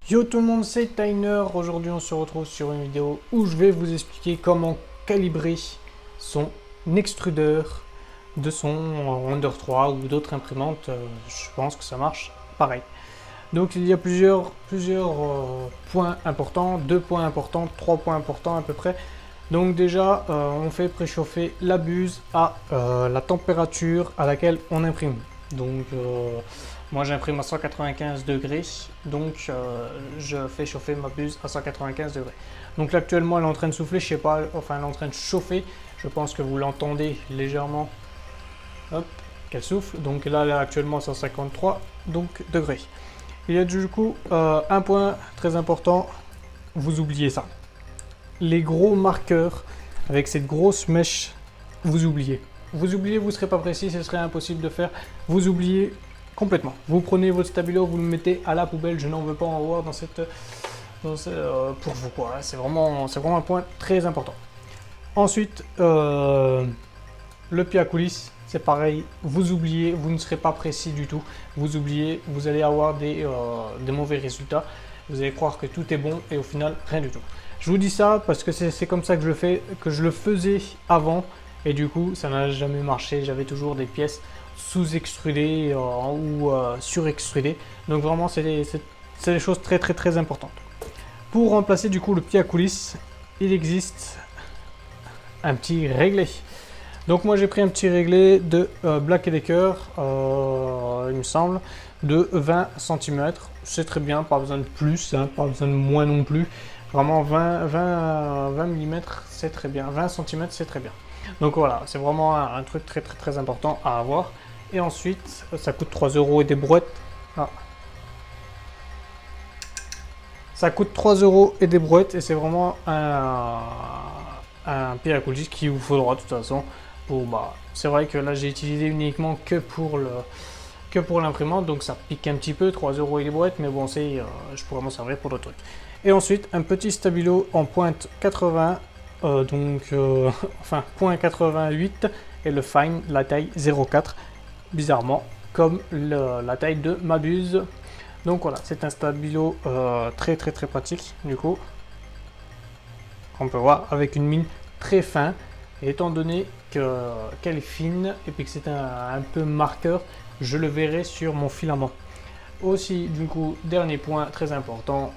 Yo tout le monde, c'est Tyner. Aujourd'hui on se retrouve sur une vidéo où je vais vous expliquer comment calibrer son extrudeur de son Wonder 3 ou d'autres imprimantes. Je pense que ça marche pareil. Donc il y a plusieurs points importants, 2 points importants, 3 points importants à peu près. Donc déjà on fait préchauffer la buse à la température à laquelle on imprime. Donc moi j'imprime à 195 degrés, donc je fais chauffer ma buse à 195 degrés. Donc là actuellement elle est en train de souffler, je sais pas, enfin elle est en train de chauffer, je pense que vous l'entendez légèrement, hop, qu'elle souffle. Donc là elle est actuellement à 153 degrés. Il y a du coup un point très important, vous oubliez ça. Les gros marqueurs avec cette grosse mèche, vous oubliez. Vous oubliez, vous ne serez pas précis, ce serait impossible de faire. Vous oubliez complètement. Vous prenez votre stabilo, vous le mettez à la poubelle. Je n'en veux pas en voir pour vous quoi. C'est vraiment un point très important. Ensuite, le pied à coulisses, c'est pareil. Vous oubliez, vous ne serez pas précis du tout. Vous oubliez, vous allez avoir des mauvais résultats. Vous allez croire que tout est bon et au final, rien du tout. Je vous dis ça parce que c'est comme ça que je le fais, que je le faisais avant. Et du coup, ça n'a jamais marché. J'avais toujours des pièces sous-extrudées ou sur-extrudées. Donc vraiment, c'est des choses très importantes. Pour remplacer du coup le pied à coulisses, il existe un petit réglé. Donc moi j'ai pris un petit réglé de Black & Decker, il me semble, de 20 cm. C'est très bien, pas besoin de plus, hein, pas besoin de moins non plus. Vraiment 20 mm, c'est très bien. 20 cm, c'est très bien. Donc voilà, c'est vraiment un truc très important à avoir. Et ensuite, ça coûte 3 € et des brouettes. Ah. Ça coûte 3 € et des brouettes et c'est vraiment un pied à coulisses qu'il vous faudra de toute façon. C'est vrai que là j'ai utilisé uniquement que pour l'imprimante, donc ça pique un petit peu, 3 € et des brouettes, mais bon, je pourrais m'en servir pour d'autres trucs. Et ensuite, un petit stabilo en pointe 80, enfin, point 88, et le fine, la taille 0,4, bizarrement, comme la taille de ma buse. Donc voilà, c'est un stabilo très pratique, du coup. On peut voir avec une mine très fin, et étant donné qu'elle est fine, et puis que c'est un peu marqueur, je le verrai sur mon filament. Aussi, du coup, dernier point très important,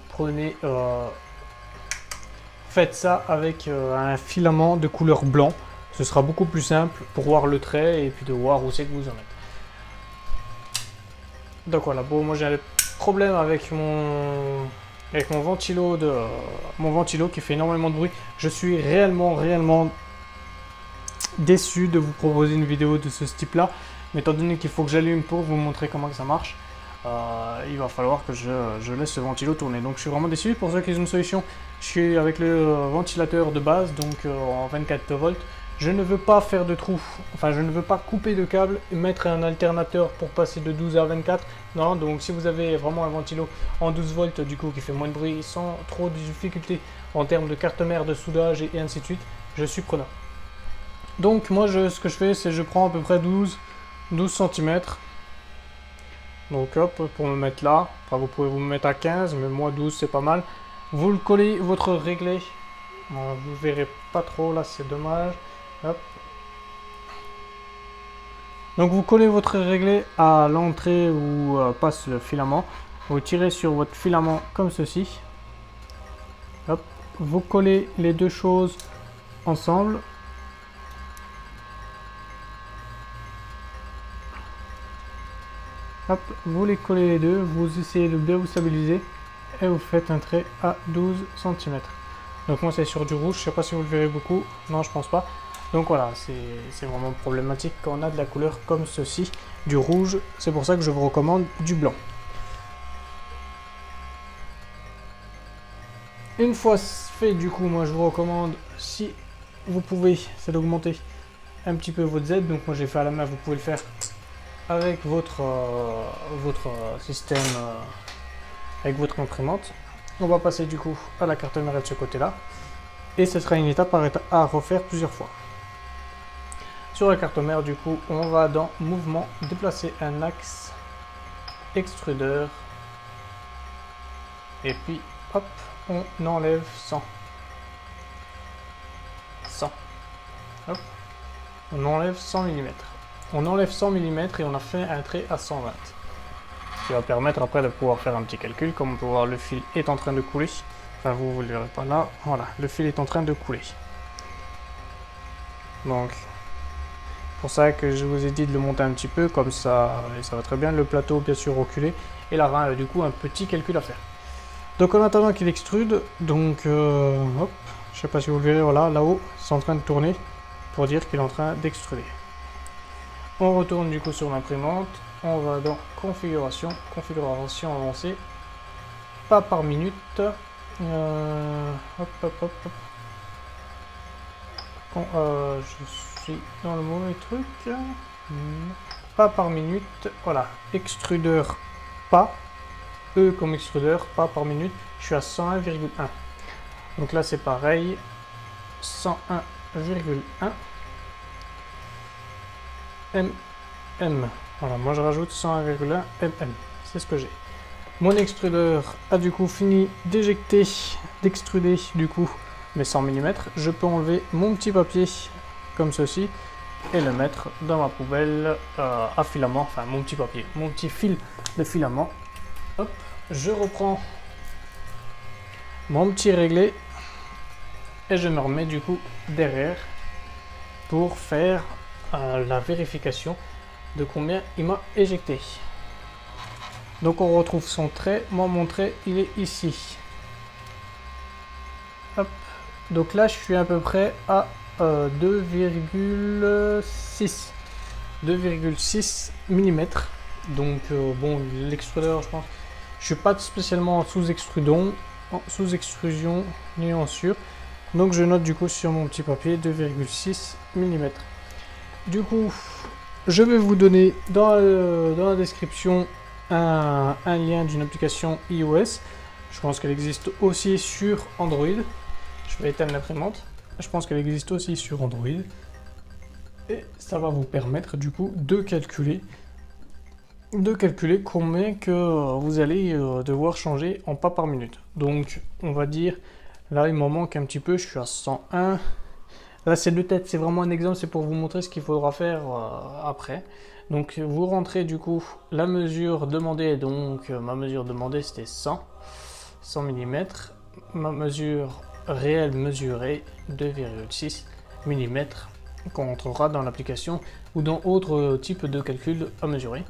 faites ça avec un filament de couleur blanc. Ce sera beaucoup plus simple pour voir le trait et puis de voir où c'est que vous en êtes. Donc voilà, bon, moi j'ai un problème avec mon ventilo qui fait énormément de bruit. Je suis réellement déçu de vous proposer une vidéo de ce type-là, mais étant donné qu'il faut que j'allume pour vous montrer comment ça marche. Il va falloir que je laisse ce ventilo tourner. Donc je suis vraiment déçu. Pour ceux qui ont une solution, je suis avec le ventilateur de base, donc en 24 volts. Je ne veux pas faire de trou, enfin je ne veux pas couper de câble et mettre un alternateur pour passer de 12 à 24. Non, donc si vous avez vraiment un ventilo en 12 volts du coup qui fait moins de bruit sans trop de difficultés en termes de carte mère, de soudage et ainsi de suite, je suis preneur. Donc moi ce que je fais, c'est je prends à peu près 12 cm. Donc hop, pour me mettre là, enfin vous pouvez vous mettre à 15, mais moi 12 c'est pas mal. Vous le collez, votre réglé, vous verrez pas trop là, c'est dommage. Hop. Donc vous collez votre réglé à l'entrée où passe le filament. Vous tirez sur votre filament comme ceci. Hop. Vous collez les deux choses ensemble. Hop, vous les collez les deux, vous essayez de bien vous stabiliser et vous faites un trait à 12 cm. Donc moi c'est sur du rouge, je ne sais pas si vous le verrez beaucoup, non je pense pas. Donc voilà, c'est vraiment problématique quand on a de la couleur comme ceci, du rouge, c'est pour ça que je vous recommande du blanc. Une fois fait, du coup, moi je vous recommande, si vous pouvez, c'est d'augmenter un petit peu votre Z. Donc moi j'ai fait à la main, vous pouvez le faire avec votre système, avec votre imprimante. On va passer du coup à la carte mère de ce côté-là. Et ce sera une étape à refaire plusieurs fois. Sur la carte mère, du coup, on va dans mouvement, déplacer un axe, extrudeur. Et puis, hop, on enlève 100. 100. Hop. On enlève 100 mm. On enlève 100 mm et on a fait un trait à 120. Ce qui va permettre après de pouvoir faire un petit calcul. Comme on peut voir, le fil est en train de couler. Enfin, vous ne le verrez pas là. Voilà, le fil est en train de couler. Donc, pour ça que je vous ai dit de le monter un petit peu, comme ça, et ça va très bien. Le plateau, bien sûr, reculé. Et la rein a du coup un petit calcul à faire. Donc, en attendant qu'il extrude, donc, hop, je sais pas si vous le verrez, voilà, là-haut, c'est en train de tourner pour dire qu'il est en train d'extruder. On retourne du coup sur l'imprimante. On va dans configuration, configuration avancée, pas par minute. Hop, hop, hop, hop. Je suis dans le mauvais truc. Pas par minute. Voilà, extrudeur pas. E comme extrudeur, pas par minute. Je suis à 101,1. Donc là c'est pareil. 101,1 mm. Voilà, moi je rajoute 101,1 mm. C'est ce que j'ai. Mon extrudeur a du coup fini d'éjecter, d'extruder du coup mes 100 mm. Je peux enlever mon petit papier comme ceci et le mettre dans ma poubelle à filament. Enfin mon petit papier, mon petit fil de filament. Hop, je reprends mon petit réglé et je me remets du coup derrière pour faire la vérification de combien il m'a éjecté. Donc on retrouve son trait. Moi mon trait il est ici. Hop. Donc là je suis à peu près à 2,6 mm. Donc bon, l'extrudeur je pense, je suis pas spécialement sous extrusion ni en sur. Donc je note du coup sur mon petit papier 2,6 mm. Du coup je vais vous donner dans la description un lien d'une application iOS. Je pense qu'elle existe aussi sur Android. Je vais éteindre l'imprimante. Je pense qu'elle existe aussi sur Android. Et ça va vous permettre du coup de calculer combien que vous allez devoir changer en pas par minute. Donc on va dire, là il m'en manque un petit peu, je suis à 101. Là c'est de tête, c'est vraiment un exemple, c'est pour vous montrer ce qu'il faudra faire après. Donc vous rentrez du coup la mesure demandée, donc ma mesure demandée c'était 100 mm. Ma mesure réelle mesurée 2,6 mm qu'on rentrera dans l'application ou dans autre type de calcul à mesurer.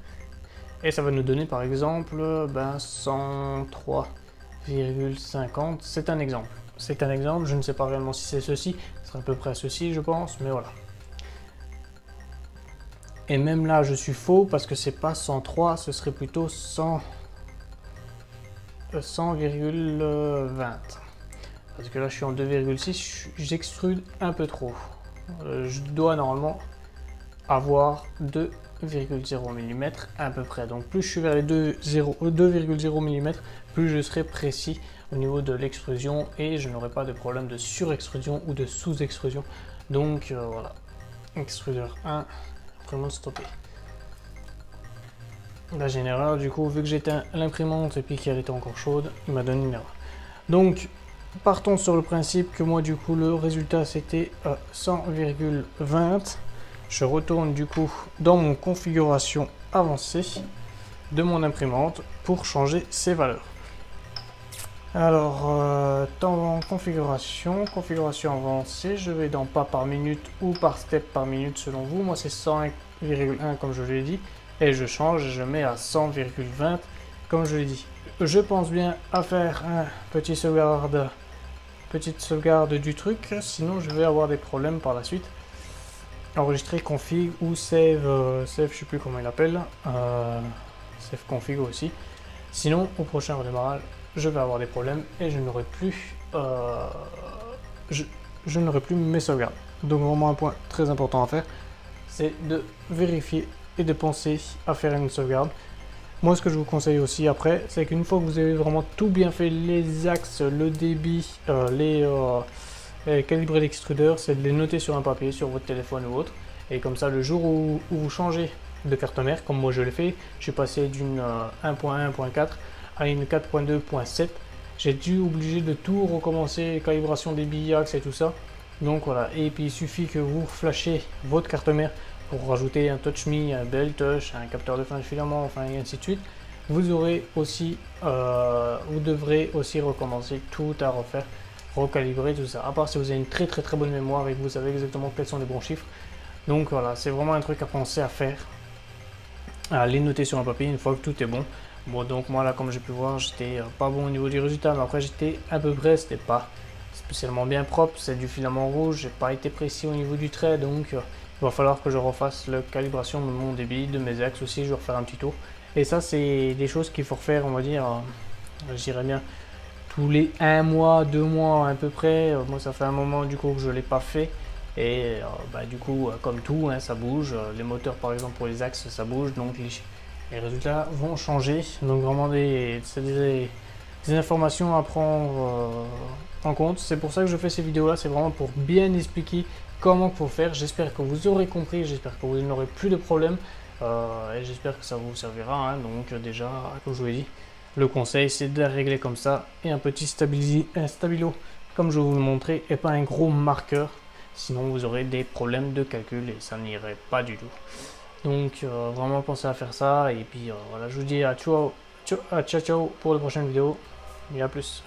Et ça va nous donner par exemple 103,50. C'est un exemple. C'est un exemple, je ne sais pas réellement si c'est ceci. Ce sera à peu près ceci je pense, mais voilà. Et même là je suis faux parce que c'est pas 103, ce serait plutôt 100,20. Parce que là je suis en 2,6, j'extrude un peu trop. Je dois normalement avoir 2,0 mm à peu près. Donc plus je suis vers les 2,0 mm, plus je serai précis au niveau de l'extrusion et je n'aurai pas de problème de surextrusion ou de sous-extrusion. Donc voilà, extrudeur 1, vraiment stoppé. Là j'ai une erreur, du coup vu que j'éteins l'imprimante et puis qu'elle était encore chaude, il m'a donné une erreur. Donc partons sur le principe que moi du coup le résultat c'était 100,20. Je retourne du coup dans mon configuration avancée de mon imprimante pour changer ces valeurs. Alors dans configuration avancée, je vais dans pas par minute ou par step par minute selon vous. Moi c'est 101,1 comme je l'ai dit et je change, je mets à 100,20 comme je l'ai dit. Je pense bien à faire un petite sauvegarde du truc, sinon je vais avoir des problèmes par la suite. Enregistrer config ou save, je sais plus comment il appelle, save config aussi. Sinon au prochain redémarrage je vais avoir des problèmes et je n'aurai plus je n'aurai plus mes sauvegardes. Donc vraiment un point très important à faire, c'est de vérifier et de penser à faire une sauvegarde. Moi ce que je vous conseille aussi après, c'est qu'une fois que vous avez vraiment tout bien fait, les axes, le débit, calibrer l'extrudeur, c'est de les noter sur un papier, sur votre téléphone ou autre. Et comme ça, le jour où vous changez de carte mère, comme moi je l'ai fait, je suis passé d'une 1.1, 1.4 à une 4.2.7. j'ai dû obligé de tout recommencer, calibration des billes axe et tout ça. Donc voilà, et puis il suffit que vous flashez votre carte mère pour rajouter un TouchMe, un Bell Touch, un capteur de fin de filament, enfin et ainsi de suite. Vous aurez aussi, vous devrez aussi recommencer tout à refaire, recalibrer tout ça. À part si vous avez une très bonne mémoire et que vous savez exactement quels sont les bons chiffres. Donc voilà, c'est vraiment un truc à penser à faire, à les noter sur un papier une fois que tout est bon. Bon, donc moi là, comme j'ai pu voir, j'étais pas bon au niveau du résultat, mais après j'étais à peu près, c'était pas spécialement bien propre, c'est du filament rouge, j'ai pas été précis au niveau du trait, donc il va falloir que je refasse la calibration de mon débit, de mes axes aussi, je vais refaire un petit tour. Et ça, c'est des choses qu'il faut refaire, on va dire, je dirais bien, tous les 1 mois, 2 mois à peu près. Moi, ça fait un moment du coup que je ne l'ai pas fait. Et du coup, comme tout, hein, ça bouge. Les moteurs, par exemple, pour les axes, ça bouge. Donc, les résultats vont changer. Donc, vraiment, c'est des informations à prendre en compte. C'est pour ça que je fais ces vidéos-là. C'est vraiment pour bien expliquer comment il faut faire. J'espère que vous aurez compris. J'espère que vous n'aurez plus de problèmes. Et j'espère que ça vous servira. Hein. Donc, déjà, comme je vous l'ai dit, le conseil, c'est de la régler comme ça. Et un petit stabilo, comme je vais vous le montrer, et pas un gros marqueur. Sinon, vous aurez des problèmes de calcul et ça n'irait pas du tout. Donc, vraiment pensez à faire ça. Et puis, voilà, je vous dis à ciao pour la prochaine vidéo. Et à plus.